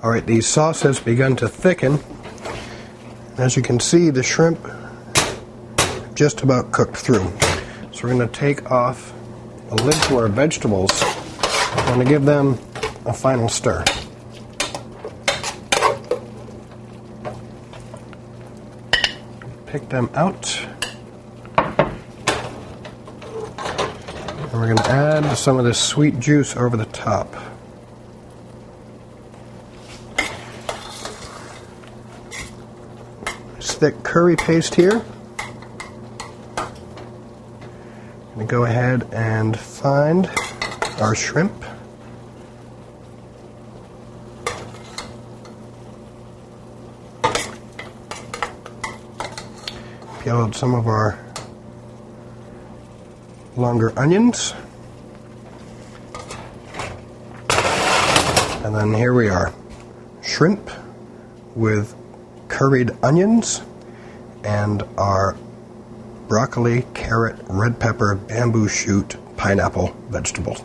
Alright, the sauce has begun to thicken. As you can see, the shrimp just about cooked through. So we're going to take off the lid to our vegetables. I'm going to give them a final stir. Pick them out. And we're going to add some of this sweet juice over the top. Thick curry paste here. I'm going to go ahead and find our shrimp. Peel out some of our longer onions. And then here we are. Shrimp with curried onions and our broccoli, carrot, red pepper, bamboo shoot, pineapple vegetable.